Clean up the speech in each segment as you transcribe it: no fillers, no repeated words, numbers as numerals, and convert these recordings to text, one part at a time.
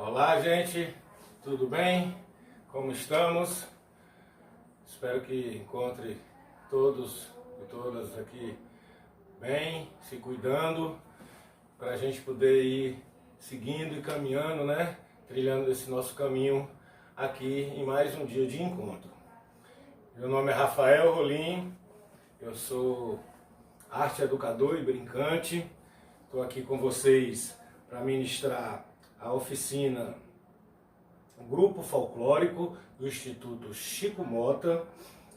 Olá, gente, tudo bem? Como estamos? Espero que encontre todos e todas aqui bem, se cuidando, para a gente poder ir seguindo e caminhando, né? Trilhando esse nosso caminho aqui em mais um dia de encontro. Meu nome é Rafael Rolim, eu sou arte educador e brincante. Estou aqui com vocês para ministrar a oficina Grupo Folclórico do Instituto Chico Mota.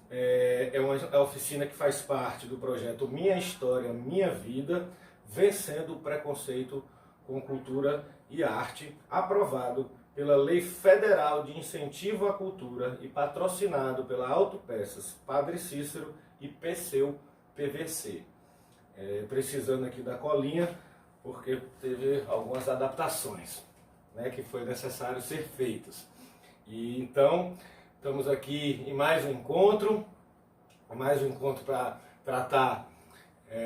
É uma oficina que faz parte do projeto Minha História, Minha Vida, vencendo o preconceito com cultura e arte, aprovado pela Lei Federal de Incentivo à Cultura e patrocinado pela Autopeças Padre Cícero e Perseu PVC. Precisando aqui da colinha, porque teve algumas adaptações, né, que foi necessário ser feitas. E então, estamos aqui em mais um encontro para tratar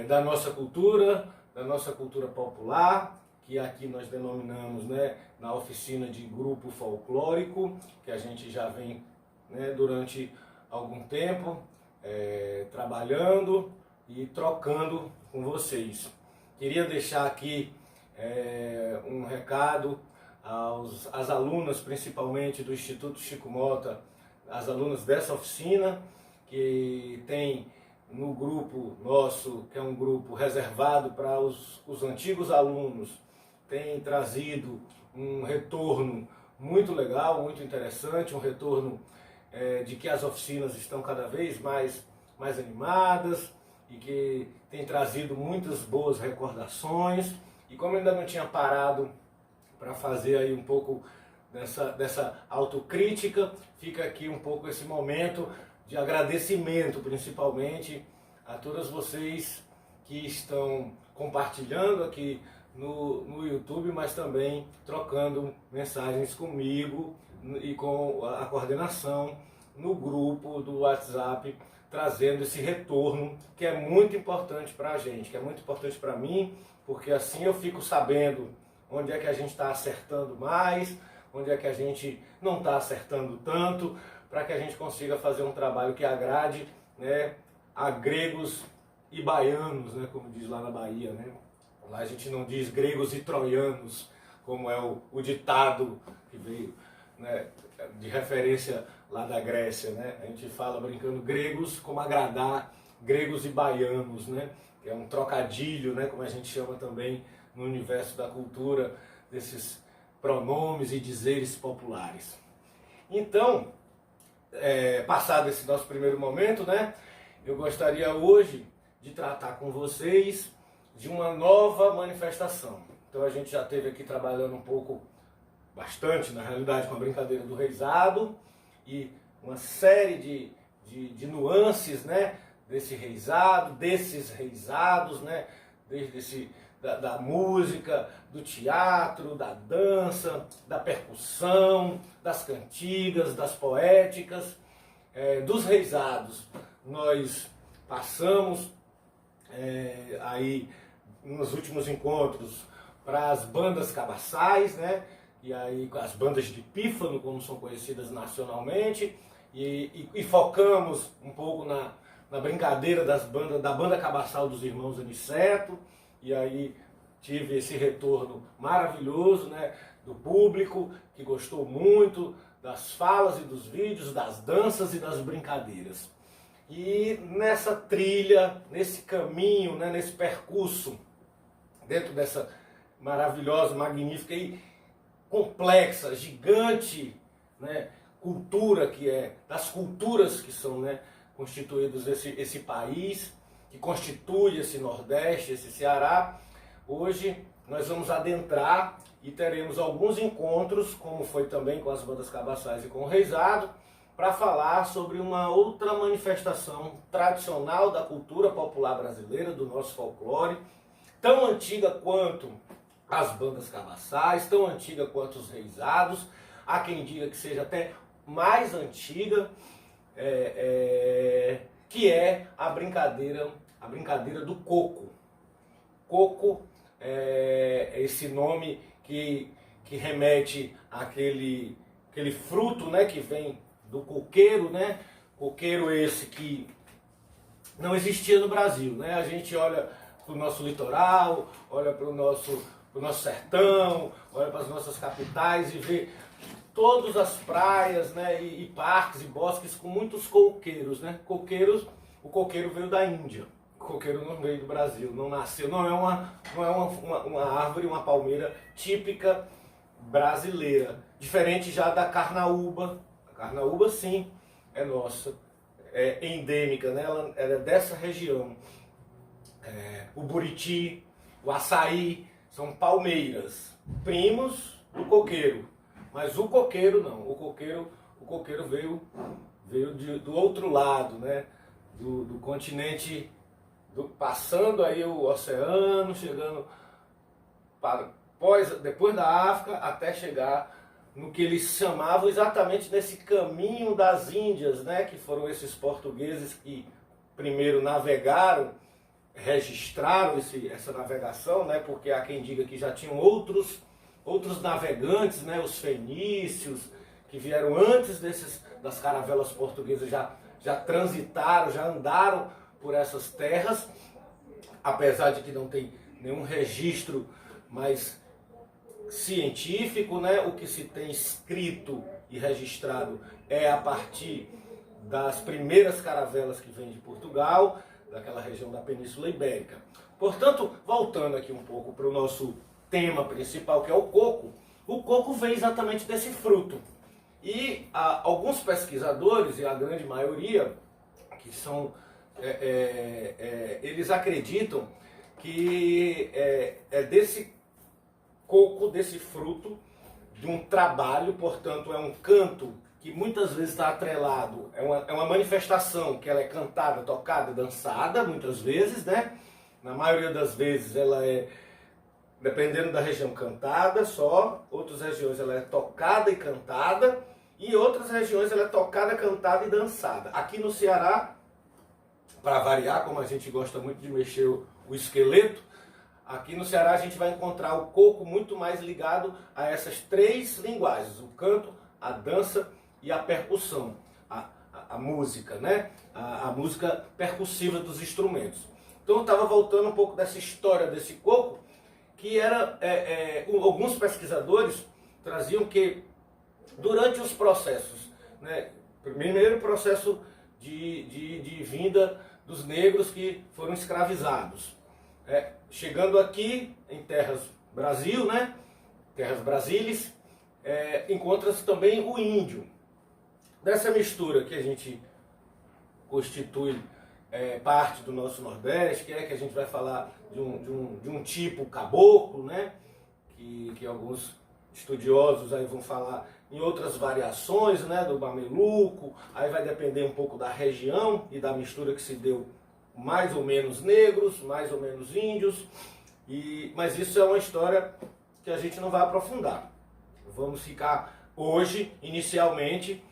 da nossa cultura popular, que aqui nós denominamos, né, na oficina de grupo folclórico, que a gente já vem, né, durante algum tempo trabalhando e trocando com vocês. Queria deixar aqui um recado às alunas, principalmente do Instituto Chico Mota, as alunas dessa oficina, que tem no grupo nosso, que é um grupo reservado para os antigos alunos, tem trazido um retorno muito legal, muito interessante, um retorno de que as oficinas estão cada vez mais animadas e que tem trazido muitas boas recordações. E como eu ainda não tinha parado para fazer aí um pouco dessa autocrítica, fica aqui um pouco esse momento de agradecimento, principalmente a todas vocês que estão compartilhando aqui no YouTube, mas também trocando mensagens comigo e com a coordenação no grupo do WhatsApp, trazendo esse retorno que é muito importante para a gente, que é muito importante para mim, porque assim eu fico sabendo onde é que a gente está acertando mais, onde é que a gente não está acertando tanto, para que a gente consiga fazer um trabalho que agrade, né, a gregos e baianos, né, como diz lá na Bahia, né? Lá a gente não diz gregos e troianos, como é o ditado que veio, né, de referência lá da Grécia, né? A gente fala brincando gregos como agradar gregos e baianos, né? Que é um trocadilho, né, como a gente chama também no universo da cultura, desses pronomes e dizeres populares. Então, passado esse nosso primeiro momento, né, eu gostaria hoje de tratar com vocês de uma nova manifestação. Então a gente já esteve aqui trabalhando um pouco, bastante na realidade, com a brincadeira do reizado e uma série de nuances, né, desses reizados, né, desde da música, do teatro, da dança, da percussão, das cantigas, das poéticas, dos reizados. Nós passamos aí nos últimos encontros para as bandas cabaçais, né? E aí as bandas de pífano, como são conhecidas nacionalmente, e focamos um pouco na brincadeira da banda cabaçal dos irmãos Aniceto, e aí tive esse retorno maravilhoso, né, do público, que gostou muito das falas e dos vídeos, das danças e das brincadeiras. E nessa trilha, nesse caminho, né, nesse percurso, dentro dessa maravilhosa, magnífica e complexa, gigante, né, cultura que é, das culturas que são, né, constituídos esse país, que constitui esse Nordeste, esse Ceará. Hoje nós vamos adentrar e teremos alguns encontros, como foi também com as bandas cabaçais e com o reizado, para falar sobre uma outra manifestação tradicional da cultura popular brasileira, do nosso folclore, tão antiga quanto as bandas cabaçais, tão antiga quanto os reizados, há quem diga que seja até mais antiga, que é a brincadeira do coco. Coco é esse nome que que remete àquele fruto, né, que vem do coqueiro, né? Coqueiro esse que não existia no Brasil, né? A gente olha para o nosso litoral, olha para o nosso sertão, olha para as nossas capitais e vê todas as praias, né, e parques e bosques com muitos coqueiros, né? O coqueiro veio da Índia. O coqueiro não veio do Brasil, não nasceu, não é uma árvore, uma palmeira típica brasileira, diferente já da carnaúba. A carnaúba sim é nossa, é endêmica, né? Ela é dessa região. O buriti, o açaí são palmeiras, primos do coqueiro, mas o coqueiro não. O coqueiro veio do outro lado, né? Do continente, passando aí o oceano, chegando depois da África, até chegar no que eles chamavam exatamente desse caminho das Índias, né? Que foram esses portugueses que primeiro navegaram, registraram essa navegação, né? Porque há quem diga que já tinham outros navegantes, né? Os fenícios, que vieram antes das caravelas portuguesas, já transitaram, já andaram por essas terras, apesar de que não tem nenhum registro mais científico, né? O que se tem escrito e registrado é a partir das primeiras caravelas que vêm de Portugal, daquela região da Península Ibérica. Portanto, voltando aqui um pouco para o nosso tema principal, que é o coco vem exatamente desse fruto. E alguns pesquisadores, e a grande maioria, que são, eles acreditam que é desse coco, desse fruto, de um trabalho, portanto é um canto que muitas vezes está atrelado, é uma manifestação que ela é cantada, tocada, dançada, muitas vezes, né? Na maioria das vezes ela é, dependendo da região, cantada só, outras regiões ela é tocada e cantada, e outras regiões ela é tocada, cantada e dançada. Aqui no Ceará, para variar, como a gente gosta muito de mexer o esqueleto, aqui no Ceará a gente vai encontrar o coco muito mais ligado a essas três linguagens, o canto, a dança e a percussão, a música, né? A música percussiva dos instrumentos. Então eu estava voltando um pouco dessa história desse coco, que era, alguns pesquisadores traziam que durante os processos, né? Primeiro processo de vinda dos negros que foram escravizados, chegando aqui em terras Brasil, né? Terras Brasílias, encontra-se também o índio. Dessa mistura que a gente constitui parte do nosso Nordeste, que a gente vai falar de um tipo caboclo, né? Que alguns estudiosos aí vão falar em outras variações, né? Do mameluco, aí vai depender um pouco da região e da mistura que se deu, mais ou menos negros, mais ou menos índios, mas isso é uma história que a gente não vai aprofundar. Vamos ficar hoje, inicialmente,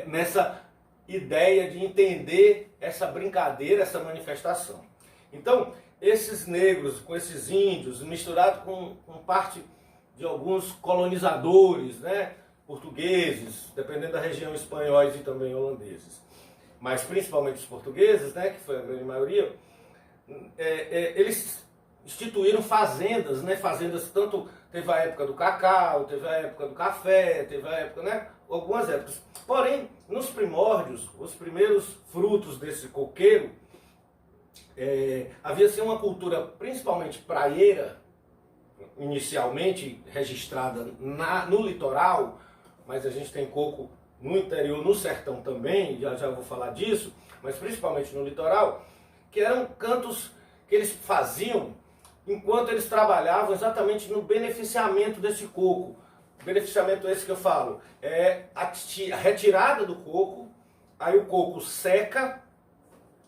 nessa ideia de entender essa brincadeira, essa manifestação. Então, esses negros com esses índios, misturado com parte de alguns colonizadores, né, portugueses, dependendo da região, espanhóis e também holandeses, mas principalmente os portugueses, né, que foi a grande maioria, eles instituíram fazendas, né, fazendas tanto, teve a época do cacau, teve a época do café, teve a época, né, algumas épocas. Porém, nos primórdios, os primeiros frutos desse coqueiro, havia assim, uma cultura principalmente praieira, inicialmente registrada no litoral, mas a gente tem coco no interior, no sertão também, já vou falar disso, mas principalmente no litoral, que eram cantos que eles faziam enquanto eles trabalhavam exatamente no beneficiamento desse coco. Beneficiamento esse que eu falo, é a retirada do coco, aí o coco seca,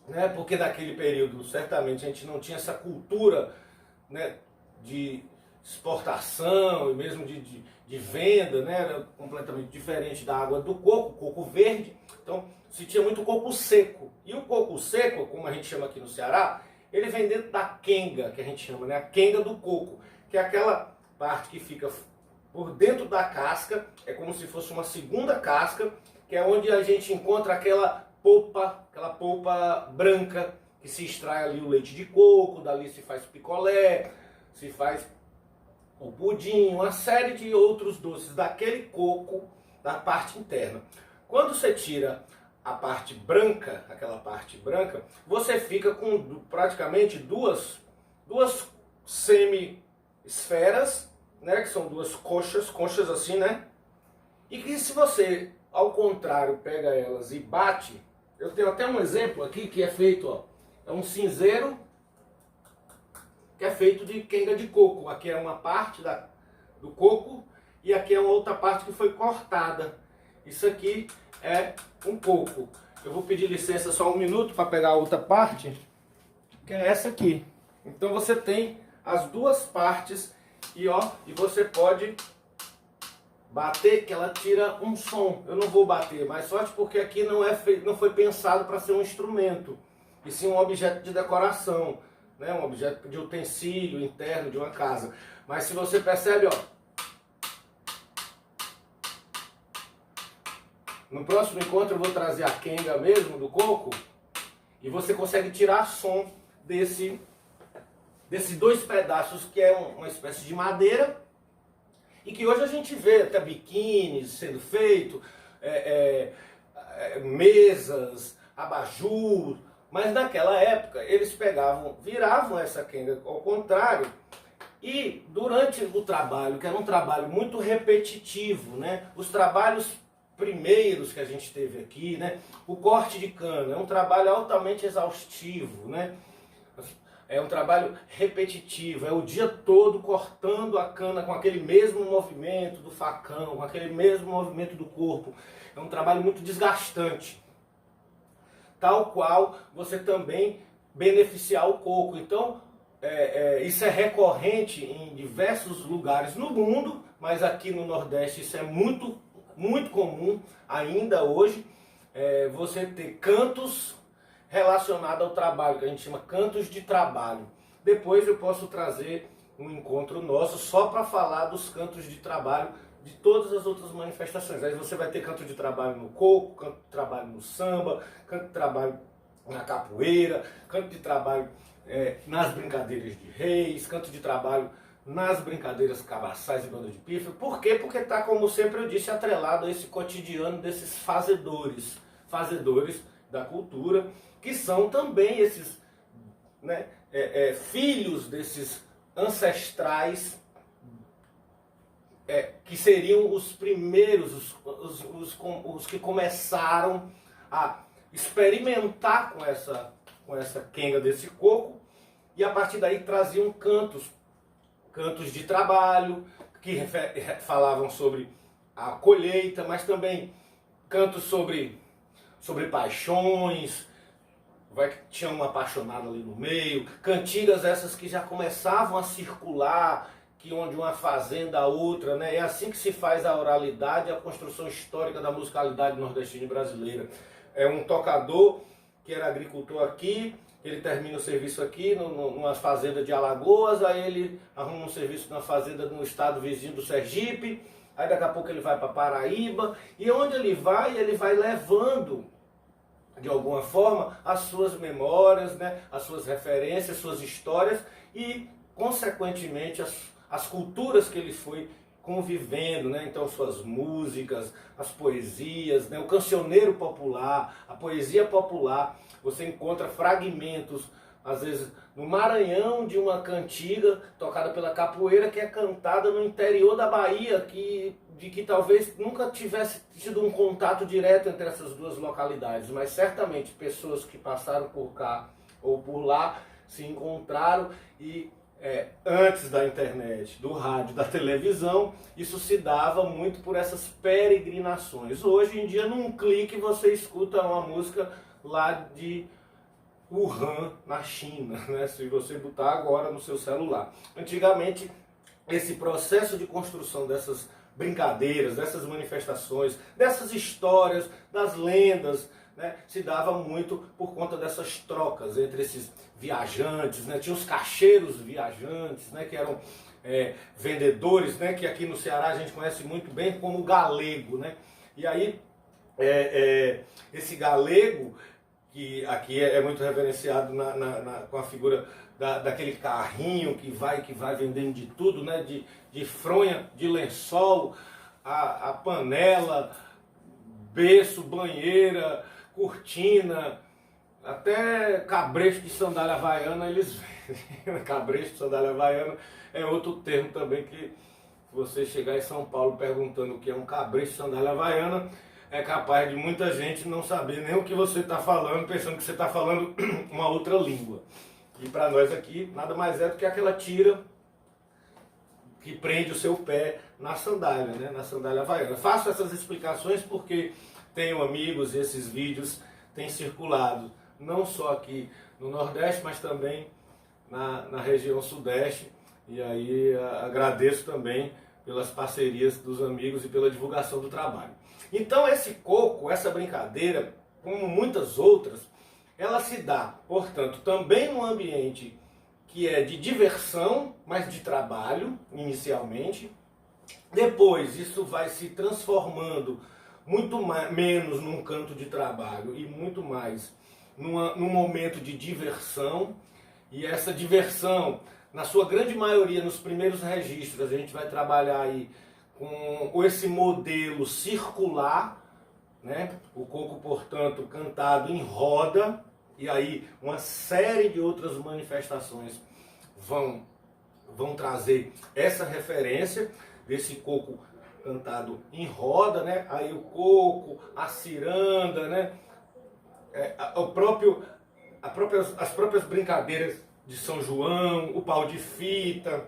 né, porque naquele período certamente a gente não tinha essa cultura, né, de exportação e mesmo de venda, né, era completamente diferente da água do coco verde, então se tinha muito coco seco. E o coco seco, como a gente chama aqui no Ceará, ele vem dentro da quenga, que a gente chama, né, a quenga do coco, que é aquela parte que fica por dentro da casca, é como se fosse uma segunda casca, que é onde a gente encontra aquela polpa branca, que se extrai ali o leite de coco, dali se faz picolé, se faz o pudim, uma série de outros doces daquele coco da parte interna. Quando você tira a parte branca, aquela parte branca, você fica com praticamente duas semi-esferas, né, que são duas conchas assim, né? E que se você, ao contrário, pega elas e bate, eu tenho até um exemplo aqui que é feito, ó, é um cinzeiro que é feito de quenga de coco. Aqui é uma parte do coco e aqui é uma outra parte que foi cortada. Isso aqui é um coco. Eu vou pedir licença só um minuto para pegar a outra parte, que é essa aqui. Então você tem as duas partes e você pode bater que ela tira um som. Eu não vou bater, mas sorte porque aqui não foi pensado para ser um instrumento, e sim um objeto de decoração, né? Um objeto de utensílio interno de uma casa. Mas se você percebe, no próximo encontro eu vou trazer a quenga mesmo do coco e você consegue tirar som desses dois pedaços que é uma espécie de madeira e que hoje a gente vê até biquínis sendo feito, mesas, abajur, mas naquela época eles viravam essa quenga ao contrário e durante o trabalho, que era um trabalho muito repetitivo, né? Os trabalhos primeiros que a gente teve aqui, né? O corte de cana é um trabalho altamente exaustivo, né? É um trabalho repetitivo, é o dia todo cortando a cana com aquele mesmo movimento do facão, com aquele mesmo movimento do corpo. É um trabalho muito desgastante. Tal qual você também beneficiar o coco. Então, isso é recorrente em diversos lugares no mundo, mas aqui no Nordeste isso é muito, muito comum ainda hoje. Você ter cantos relacionado ao trabalho, que a gente chama cantos de trabalho. Depois eu posso trazer um encontro nosso só para falar dos cantos de trabalho de todas as outras manifestações. Aí você vai ter canto de trabalho no coco, canto de trabalho no samba, canto de trabalho na capoeira, canto de trabalho nas brincadeiras de reis, canto de trabalho nas brincadeiras cabaçais e banda de pífaro. Por quê? Porque está, como sempre eu disse, atrelado a esse cotidiano desses fazedores da cultura, que são também esses, né, filhos desses ancestrais, que seriam os primeiros, os que começaram a experimentar com essa quenga desse coco, e a partir daí traziam cantos de trabalho, que falavam sobre a colheita, mas também cantos sobre paixões, tinha uma apaixonada ali no meio, cantigas essas que já começavam a circular, que onde uma fazenda a outra, né? É assim que se faz a oralidade e a construção histórica da musicalidade nordestina e brasileira. É um tocador que era agricultor aqui, ele termina o serviço aqui numa fazenda de Alagoas, aí ele arruma um serviço numa fazenda no estado vizinho do Sergipe, aí daqui a pouco ele vai para Paraíba, e onde ele vai levando de alguma forma as suas memórias, né, as suas referências, suas histórias e, consequentemente, as culturas que ele foi convivendo, né? Então suas músicas, as poesias, né? O cancioneiro popular, a poesia popular, você encontra fragmentos, às vezes no Maranhão, de uma cantiga tocada pela capoeira que é cantada no interior da Bahia, de que talvez nunca tivesse tido um contato direto entre essas duas localidades, mas certamente pessoas que passaram por cá ou por lá se encontraram e antes da internet, do rádio, da televisão, isso se dava muito por essas peregrinações. Hoje em dia, num clique, você escuta uma música lá de Wuhan, na China, né? Se você botar agora no seu celular. Antigamente, esse processo de construção dessas brincadeiras, dessas manifestações, dessas histórias, das lendas, né, se dava muito por conta dessas trocas entre esses viajantes, né? Tinha os cacheiros viajantes, né, que eram vendedores, né, que aqui no Ceará a gente conhece muito bem como galego, né? E aí esse galego, que aqui é muito reverenciado com a figura daquele carrinho que vai vendendo de tudo, né? De fronha, de lençol, a panela, berço, banheira, cortina, até cabresto de sandália havaiana eles vendem. Cabresto de sandália havaiana é outro termo também que você chegar em São Paulo perguntando o que é um cabresto de sandália havaiana, é capaz de muita gente não saber nem o que você está falando, pensando que você está falando uma outra língua. E para nós aqui, nada mais é do que aquela tira que prende o seu pé na sandália, né? Na sandália havaiana. Faço essas explicações porque tenho amigos e esses vídeos têm circulado, não só aqui no Nordeste, mas também na região Sudeste. E aí agradeço também pelas parcerias dos amigos e pela divulgação do trabalho. Então esse coco, essa brincadeira, como muitas outras, ela se dá, portanto, também num ambiente que é de diversão, mas de trabalho, inicialmente. Depois isso vai se transformando muito menos num canto de trabalho e muito mais num momento de diversão. E essa diversão, na sua grande maioria, nos primeiros registros, a gente vai trabalhar aí com esse modelo circular, né? O coco, portanto, cantado em roda, e aí uma série de outras manifestações vão trazer essa referência desse coco cantado em roda, né? Aí o coco, a ciranda, né? As próprias brincadeiras de São João, o pau de fita,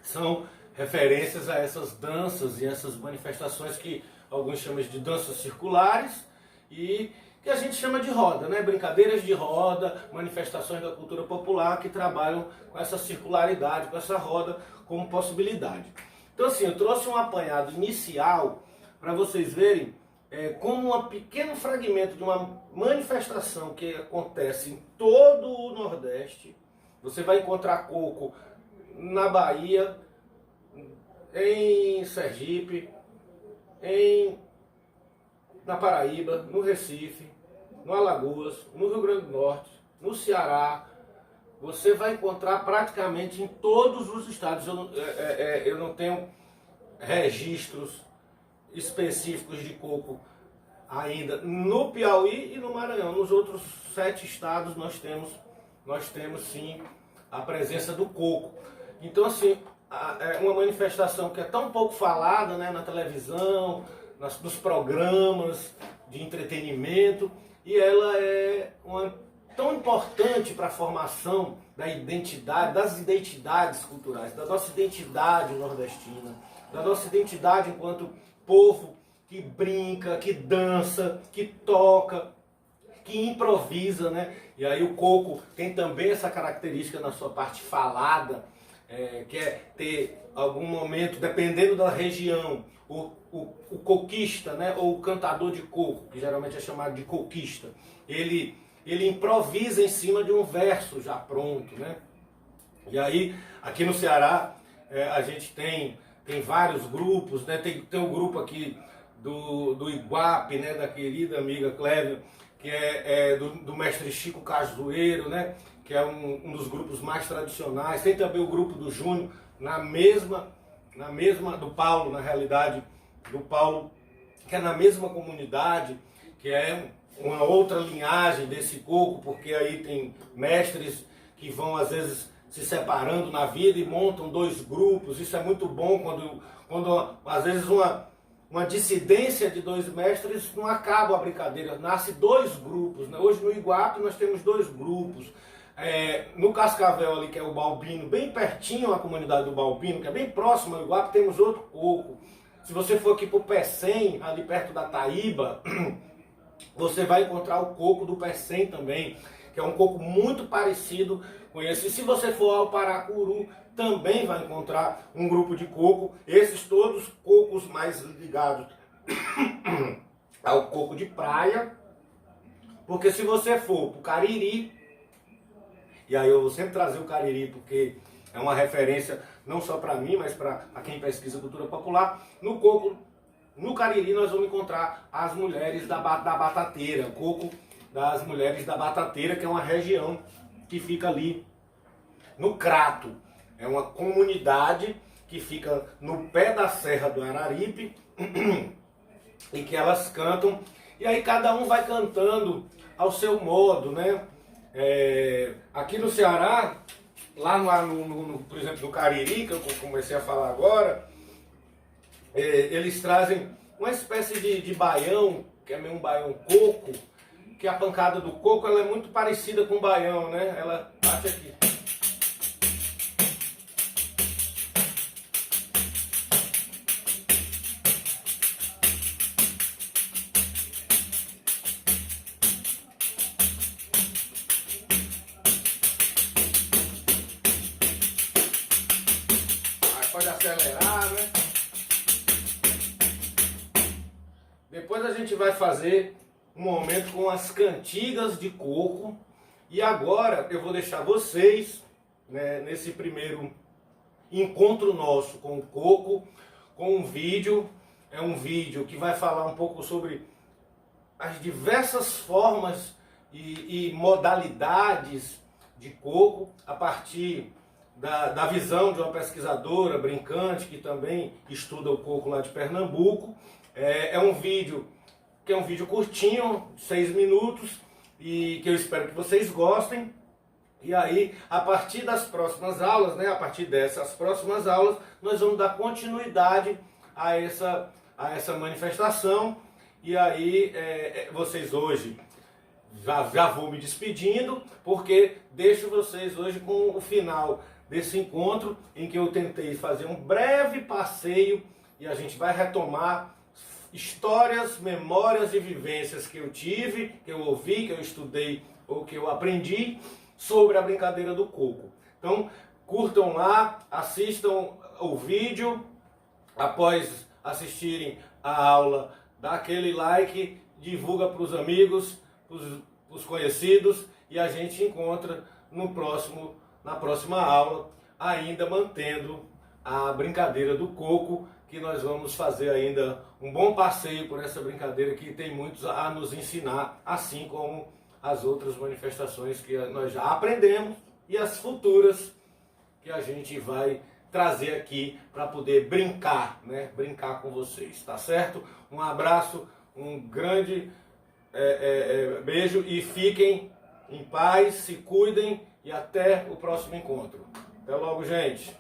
são referências a essas danças e essas manifestações que alguns chamam de danças circulares e que a gente chama de roda, né? Brincadeiras de roda, manifestações da cultura popular que trabalham com essa circularidade, com essa roda como possibilidade. Então assim, eu trouxe um apanhado inicial para vocês verem como um pequeno fragmento de uma manifestação que acontece em todo o Nordeste. Você vai encontrar coco na Bahia, em Sergipe, na Paraíba, no Recife, no Alagoas, no Rio Grande do Norte, no Ceará. Você vai encontrar praticamente em todos os estados. Eu não tenho registros específicos de coco ainda no Piauí e no Maranhão. Nos outros 7 estados nós temos sim a presença do coco. Então assim, é uma manifestação que é tão pouco falada, né, na televisão, nos programas de entretenimento, e ela é tão importante para a formação da identidade, das identidades culturais, da nossa identidade nordestina, da nossa identidade enquanto povo que brinca, que dança, que toca, que improvisa, né? E aí o coco tem também essa característica na sua parte falada, que é ter algum momento, dependendo da região, o coquista, né? Ou o cantador de coco, que geralmente é chamado de coquista, ele improvisa em cima de um verso já pronto, né? E aí, aqui no Ceará, a gente tem vários grupos, né? Tem um grupo aqui do Iguape, né? Da querida amiga Clévia, que é do mestre Chico Cajueiro, né? Que é um dos grupos mais tradicionais. Tem também o grupo do Júnior, na mesma do Paulo, na realidade, do Paulo, que é na mesma comunidade, que é uma outra linhagem desse coco, porque aí tem mestres que vão às vezes se separando na vida e montam 2 grupos. Isso é muito bom quando às vezes uma dissidência de 2 mestres não acaba a brincadeira, nasce 2 grupos, né? Hoje no Iguape nós temos 2 grupos. No Cascavel ali, que é o Balbino, bem pertinho a comunidade do Balbino, que é bem próximo ao Iguape, temos outro coco. Se você for aqui para o Pecém, ali perto da Taíba, você vai encontrar o coco do Pecém também, que é um coco muito parecido com esse. E se você for ao Paracuru, também vai encontrar um grupo de coco, esses todos cocos mais ligados ao coco de praia, porque se você for para o Cariri, e aí eu vou sempre trazer o Cariri porque é uma referência não só para mim, mas para quem pesquisa cultura popular. No coco, no Cariri, nós vamos encontrar as mulheres da Batateira, o coco das mulheres da Batateira, que é uma região que fica ali no Crato. É uma comunidade que fica no pé da Serra do Araripe e que elas cantam, e aí cada um vai cantando ao seu modo, né? Aqui no Ceará, lá por exemplo, no Cariri, que eu comecei a falar agora, eles trazem uma espécie de baião, que é meio um baião coco, que a pancada do coco ela é muito parecida com o baião, né? Ela bate aqui. Pode acelerar, né? Depois a gente vai fazer um momento com as cantigas de coco. E agora eu vou deixar vocês, né, nesse primeiro encontro nosso com o coco, com um vídeo. É um vídeo que vai falar um pouco sobre as diversas formas e modalidades de coco a partir da visão de uma pesquisadora brincante que também estuda o coco lá de Pernambuco. É um vídeo que é um vídeo curtinho, 6 minutos, e que eu espero que vocês gostem. E aí, a partir das próximas aulas, né, a partir dessas próximas aulas, nós vamos dar continuidade a essa manifestação. E aí, vocês hoje, já vou me despedindo, porque deixo vocês hoje com o final desse encontro, em que eu tentei fazer um breve passeio, e a gente vai retomar histórias, memórias e vivências que eu tive, que eu ouvi, que eu estudei ou que eu aprendi sobre a brincadeira do coco. Então, curtam lá, assistam o vídeo, após assistirem a aula, dá aquele like, divulga para os amigos, para os conhecidos, e a gente encontra na próxima aula, ainda mantendo a brincadeira do coco, que nós vamos fazer ainda um bom passeio por essa brincadeira que tem muitos a nos ensinar, assim como as outras manifestações que nós já aprendemos e as futuras que a gente vai trazer aqui para poder brincar, né? Brincar com vocês, tá certo? Um abraço, um grande beijo e fiquem em paz, se cuidem e até o próximo encontro. Até logo, gente!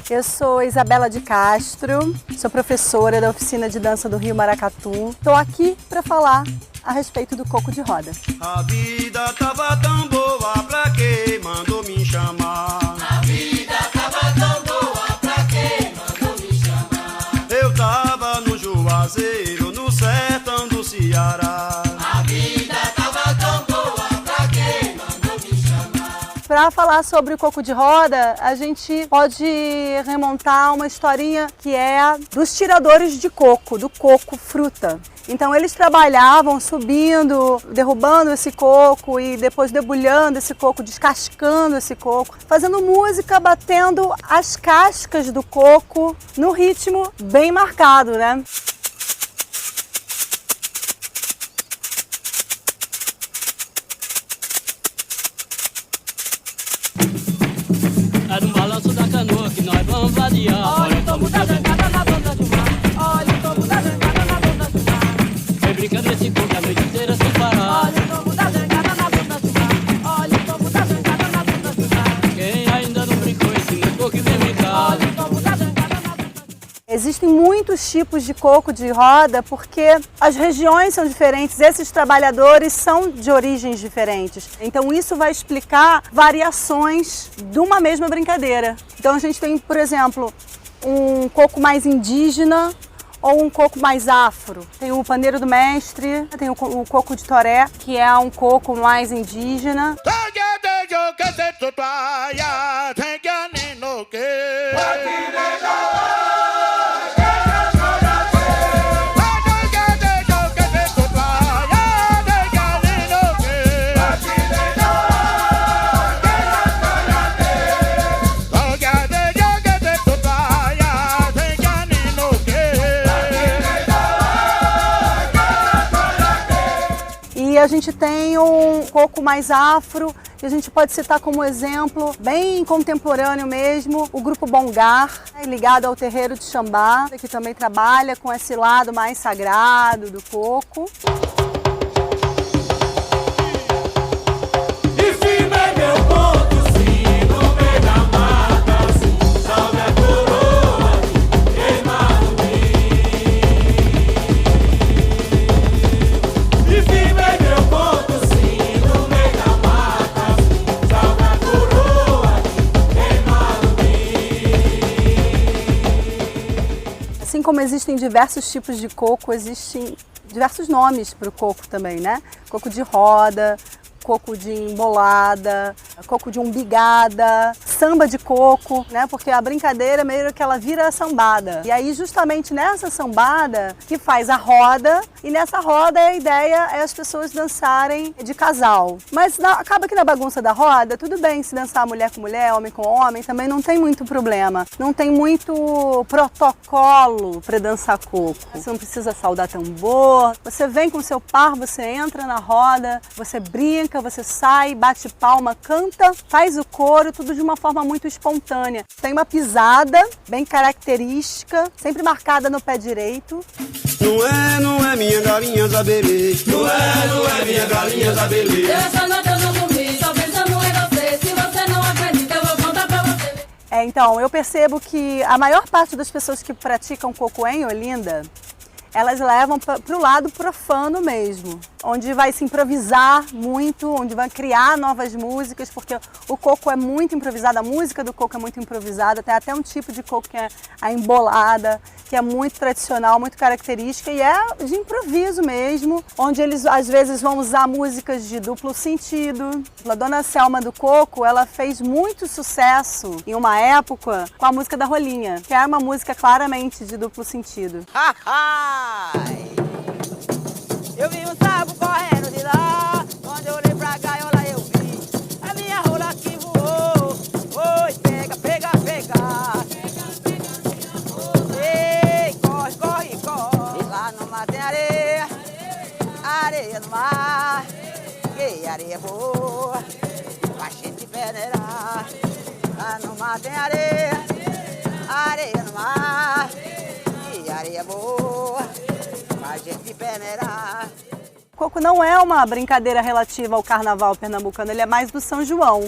Eu sou Isabela de Castro, sou professora da Oficina de Dança do Rio Maracatu. Estou aqui para falar a respeito do coco de roda. A vida tava tão boa pra quem mandou me chamar. A vida tava tão boa pra quem mandou me chamar. Eu tava no Juazeiro, no sertão do Ceará. A vida tava tão boa pra quem mandou me chamar. Para falar sobre o coco de roda, a gente pode remontar uma historinha que é dos tiradores de coco, do coco fruta. Então eles trabalhavam subindo, derrubando esse coco e depois debulhando esse coco, descascando esse coco, fazendo música, batendo as cascas do coco no ritmo bem marcado, né? Era um balanço da canoa que nós vamos vadear. Olha o tombo da jangada na banda do mar. Olha o tombo da jangada na banda do mar. Vem brincando nesse coco a noite inteira sem parar. Olha o tombo da jangada na banda do mar. Olha o tombo da jangada na banda do mar. Quem ainda não brincou, ensina um pouco e vem brincar. Olha o tombo da jangada na banda do mar. Existem muitos tipos de coco de roda porque as regiões são diferentes, esses trabalhadores são de origens diferentes. Então isso vai explicar variações de uma mesma brincadeira. Então a gente tem, por exemplo, um coco mais indígena ou um coco mais afro. Tem o paneiro do mestre, tem o coco de toré, que é um coco mais indígena. E a gente tem um coco mais afro, e a gente pode citar como exemplo, bem contemporâneo mesmo, o grupo Bongar, ligado ao terreiro de Xambá, que também trabalha com esse lado mais sagrado do coco. Assim como existem diversos tipos de coco, existem diversos nomes para o coco também, né? Coco de roda, coco de embolada, coco de umbigada, samba de coco, né? Porque a brincadeira meio que ela vira a sambada. E aí justamente nessa sambada que faz a roda, e nessa roda a ideia é as pessoas dançarem de casal. Mas acaba que na bagunça da roda, tudo bem se dançar mulher com mulher, homem com homem, também não tem muito problema. Não tem muito protocolo para dançar coco. Você não precisa saudar tambor, você vem com seu par, você entra na roda, você brinca, você sai, bate palma, canta, faz o coro, tudo de uma forma muito espontânea. Tem uma pisada bem característica, sempre marcada no pé direito. Não é minha galinha Zabelê. Não é minha galinha Zabelê. Essa noite eu não dormi, só pensando em você. Se você não acredita, eu vou contar pra você. Então, eu percebo que a maior parte das pessoas que praticam coco em Olinda, elas levam para o lado profano mesmo, onde vai se improvisar muito, onde vai criar novas músicas, porque o coco é muito improvisado, a música do coco é muito improvisada, tem até um tipo de coco que é a embolada, que é muito tradicional, muito característica e é de improviso mesmo, onde eles às vezes vão usar músicas de duplo sentido. A Dona Selma do Coco, ela fez muito sucesso em uma época com a música da Rolinha, que é uma música claramente de duplo sentido. Eu vi um sapo correndo de lá, quando eu olhei pra gaiola eu vi a minha rola que voou. Oi, pega, pega, pega. Ei, corre, corre, corre. Lá no mar tem areia, areia no mar. Que areia boa, pra gente peneirar. Lá no mar tem areia, areia no mar. Que areia boa, pra gente peneirar. Coco não é uma brincadeira relativa ao carnaval pernambucano, ele é mais do São João.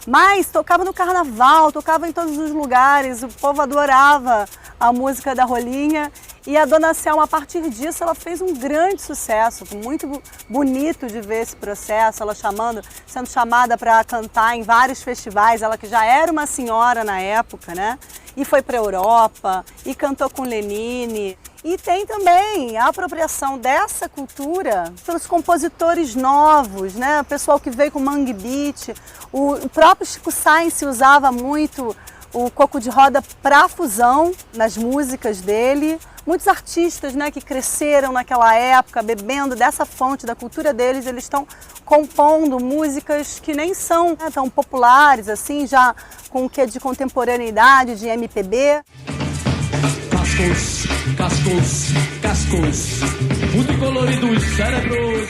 Mas tocava no carnaval, tocava em todos os lugares, o povo adorava a música da Rolinha. E a Dona Selma, a partir disso, ela fez um grande sucesso, muito bonito de ver esse processo, ela sendo chamada para cantar em vários festivais, ela que já era uma senhora na época, né? E foi para a Europa, e cantou com Lenine. E tem também a apropriação dessa cultura pelos compositores novos, né? O pessoal que veio com Mangue Beat, o próprio Chico Science usava muito o coco de roda para fusão nas músicas dele. Muitos artistas, né, que cresceram naquela época, bebendo dessa fonte da cultura deles, eles estão compondo músicas que nem são, né, tão populares, assim, já com o que de contemporaneidade, de MPB. Cascos, cascos, cascos, multicoloridos cérebros.